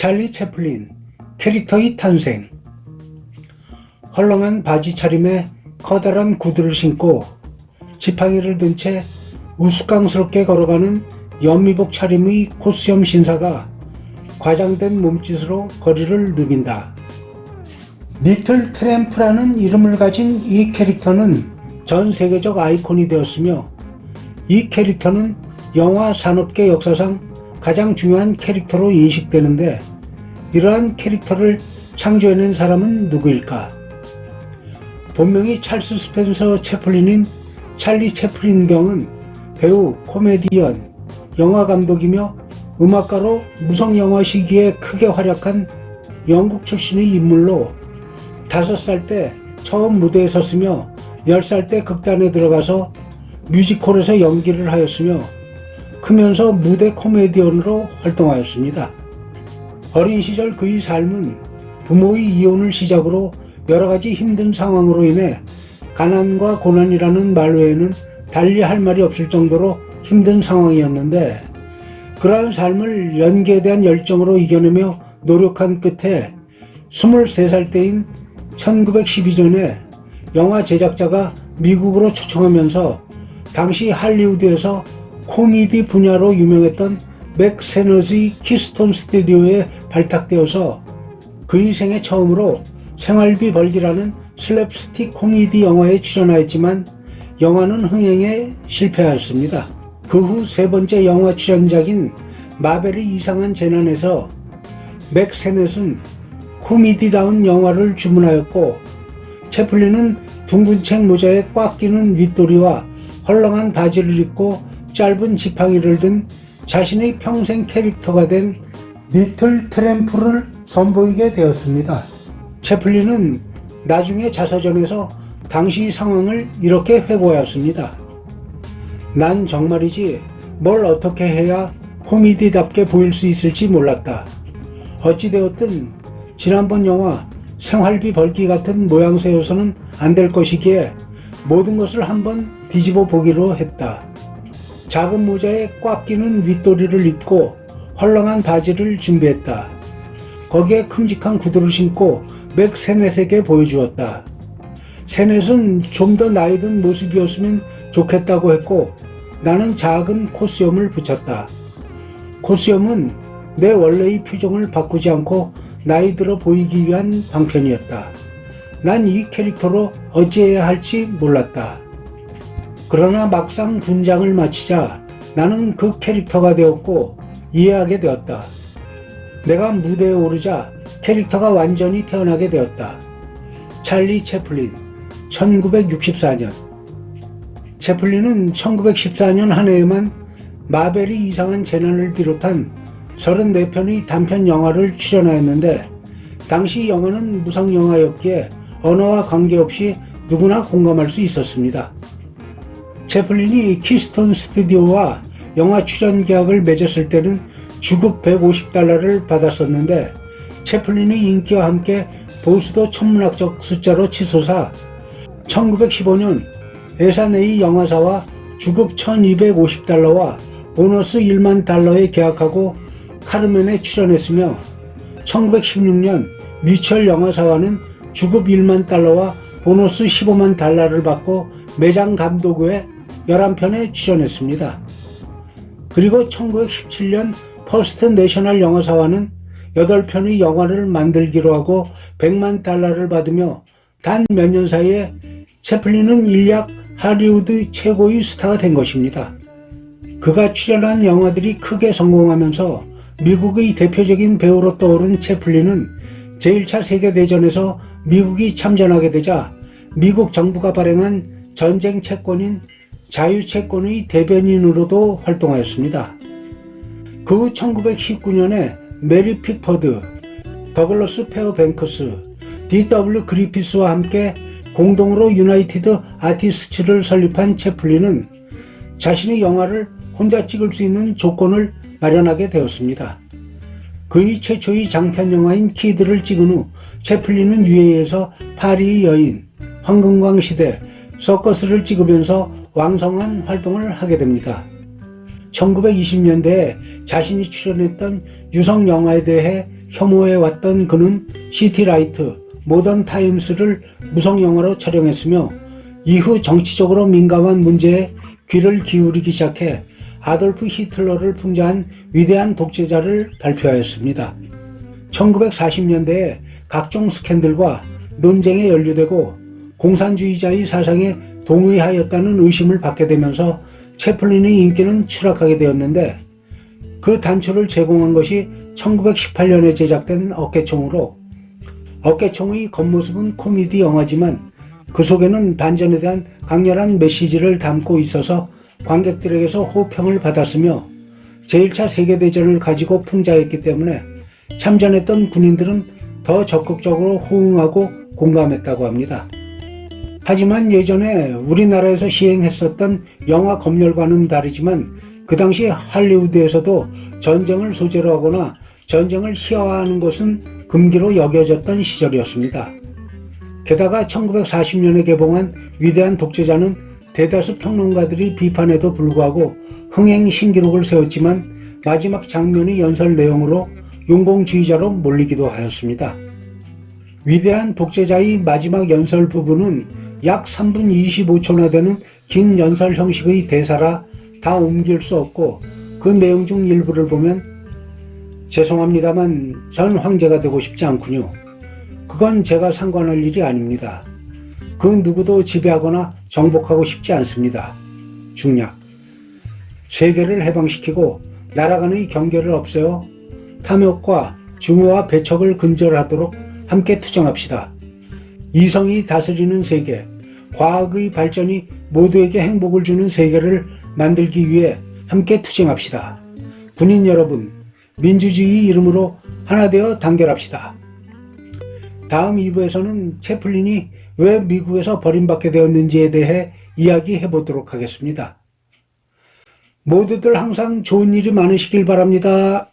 찰리 채플린 캐릭터의 탄생. 헐렁한 바지 차림에 커다란 구두를 신고 지팡이를 든 채 우스꽝스럽게 걸어가는 연미복 차림의 코스염 신사가 과장된 몸짓으로 거리를 누빈다. 리틀 트램프라는 이름을 가진 이 캐릭터는 전 세계적 아이콘이 되었으며, 이 캐릭터는 영화 산업계 역사상 가장 중요한 캐릭터로 인식되는데, 이러한 캐릭터를 창조해낸 사람은 누구일까? 본명이 찰스 스펜서 채플린인 찰리 채플린 경은 배우, 코미디언, 영화감독이며 음악가로 무성영화 시기에 크게 활약한 영국 출신의 인물로 5살 때 처음 무대에 섰으며 10살 때 극단에 들어가서 뮤지컬에서 연기를 하였으며 크면서 무대 코미디언으로 활동하였습니다. 어린 시절 그의 삶은 부모의 이혼을 시작으로 여러가지 힘든 상황으로 인해 가난과 고난이라는 말 외에는 달리 할 말이 없을 정도로 힘든 상황이었는데, 그러한 삶을 연기에 대한 열정으로 이겨내며 노력한 끝에 23살 때인 1912년에 영화 제작자가 미국으로 초청하면서 당시 할리우드에서 코미디 분야로 유명했던 맥 세너스의 키스톤 스튜디오에 발탁되어서 그의 생애 처음으로 생활비 벌기라는 슬랩스틱 코미디 영화에 출연하였지만 영화는 흥행에 실패하였습니다. 그 후 세 번째 영화 출연작인 마벨의 이상한 재난에서 맥 세넷은 코미디다운 영화를 주문하였고, 채플린은 둥근 책 모자에 꽉 끼는 윗도리와 헐렁한 바지를 입고 짧은 지팡이를 든 자신의 평생 캐릭터가 된 리틀 트램프를 선보이게 되었습니다. 채플린은 나중에 자서전에서 당시 상황을 이렇게 회고하였습니다. 난 정말이지 뭘 어떻게 해야 코미디답게 보일 수 있을지 몰랐다. 어찌되었든 지난번 영화 생활비 벌기 같은 모양새여서는 안 될 것이기에 모든 것을 한번 뒤집어 보기로 했다. 작은 모자에 꽉 끼는 윗도리를 입고 헐렁한 바지를 준비했다. 거기에 큼직한 구두를 신고 맥 세넷에게 보여주었다. 세넷은 좀 더 나이 든 모습이었으면 좋겠다고 했고, 나는 작은 코스염을 붙였다. 코스염은 내 원래의 표정을 바꾸지 않고 나이 들어 보이기 위한 방편이었다. 난 이 캐릭터로 어찌해야 할지 몰랐다. 그러나 막상 분장을 마치자 나는 그 캐릭터가 되었고 이해하게 되었다. 내가 무대에 오르자 캐릭터가 완전히 태어나게 되었다. 찰리 채플린, 1964년. 채플린은 1914년 한 해에만 마벨의 이상한 재난을 비롯한 34편의 단편 영화를 출연하였는데, 당시 영화는 무상영화였기에 언어와 관계없이 누구나 공감할 수 있었습니다. 채플린이 키스톤 스튜디오와 영화 출연 계약을 맺었을 때는 주급 $150를 받았었는데, 채플린의 인기와 함께 보수도 천문학적 숫자로 치솟아 1915년 에사네이 영화사와 주급 $1250와 보너스 $10,000에 계약하고 카르멘에 출연했으며, 1916년 뮤철 영화사와는 주급 $10,000와 보너스 $150,000를 받고 매장 감독에 11편에 출연했습니다. 그리고 1917년 퍼스트 내셔널 영화사와는 8편의 영화를 만들기로 하고 $1,000,000를 받으며 단 몇 년 사이에 채플린은 일약 할리우드 최고의 스타가 된 것입니다. 그가 출연한 영화들이 크게 성공하면서 미국의 대표적인 배우로 떠오른 채플린은 제1차 세계대전에서 미국이 참전하게 되자 미국 정부가 발행한 전쟁 채권인 자유채권의 대변인으로도 활동하였습니다. 그 후 1919년에 메리 픽퍼드, 더글러스 페어뱅크스, D.W. 그리피스와 함께 공동으로 유나이티드 아티스츠를 설립한 채플린은 자신의 영화를 혼자 찍을 수 있는 조건을 마련하게 되었습니다. 그의 최초의 장편 영화인 키드를 찍은 후 채플린은 UA에서 파리의 여인, 황금광 시대, 서커스를 찍으면서 왕성한 활동을 하게 됩니다. 1920년대에 자신이 출연했던 유성 영화에 대해 혐오해왔던 그는 시티라이트, 모던 타임스를 무성영화로 촬영했으며 이후 정치적으로 민감한 문제에 귀를 기울이기 시작해 아돌프 히틀러를 풍자한 위대한 독재자를 발표하였습니다. 1940년대에 각종 스캔들과 논쟁에 연루되고 공산주의자의 사상에 동의하였다는 의심을 받게 되면서 채플린의 인기는 추락하게 되었는데, 그 단초를 제공한 것이 1918년에 제작된 어깨총으로, 어깨총의 겉모습은 코미디 영화지만 그 속에는 반전에 대한 강렬한 메시지를 담고 있어서 관객들에게서 호평을 받았으며 제1차 세계대전을 가지고 풍자했기 때문에 참전했던 군인들은 더 적극적으로 호응하고 공감했다고 합니다. 하지만 예전에 우리나라에서 시행했었던 영화 검열과는 다르지만 그 당시 할리우드에서도 전쟁을 소재로 하거나 전쟁을 희화화하는 것은 금기로 여겨졌던 시절이었습니다. 게다가 1940년에 개봉한 위대한 독재자는 대다수 평론가들이 비판에도 불구하고 흥행 신기록을 세웠지만 마지막 장면의 연설 내용으로 용공주의자로 몰리기도 하였습니다. 위대한 독재자의 마지막 연설 부분은 약 3분 25초나 되는 긴 연설 형식의 대사라 다 옮길 수 없고, 그 내용 중 일부를 보면 죄송합니다만 전 황제가 되고 싶지 않군요. 그건 제가 상관할 일이 아닙니다. 그 누구도 지배하거나 정복하고 싶지 않습니다. 중략. 세계를 해방시키고 나라 간의 경계를 없애어 탐욕과 증오와 배척을 근절하도록 함께 투쟁합시다. 이성이 다스리는 세계, 과학의 발전이 모두에게 행복을 주는 세계를 만들기 위해 함께 투쟁합시다. 군인 여러분, 민주주의 이름으로 하나 되어 단결합시다. 다음 2부에서는 채플린이 왜 미국에서 버림받게 되었는지에 대해 이야기해 보도록 하겠습니다. 모두들 항상 좋은 일이 많으시길 바랍니다.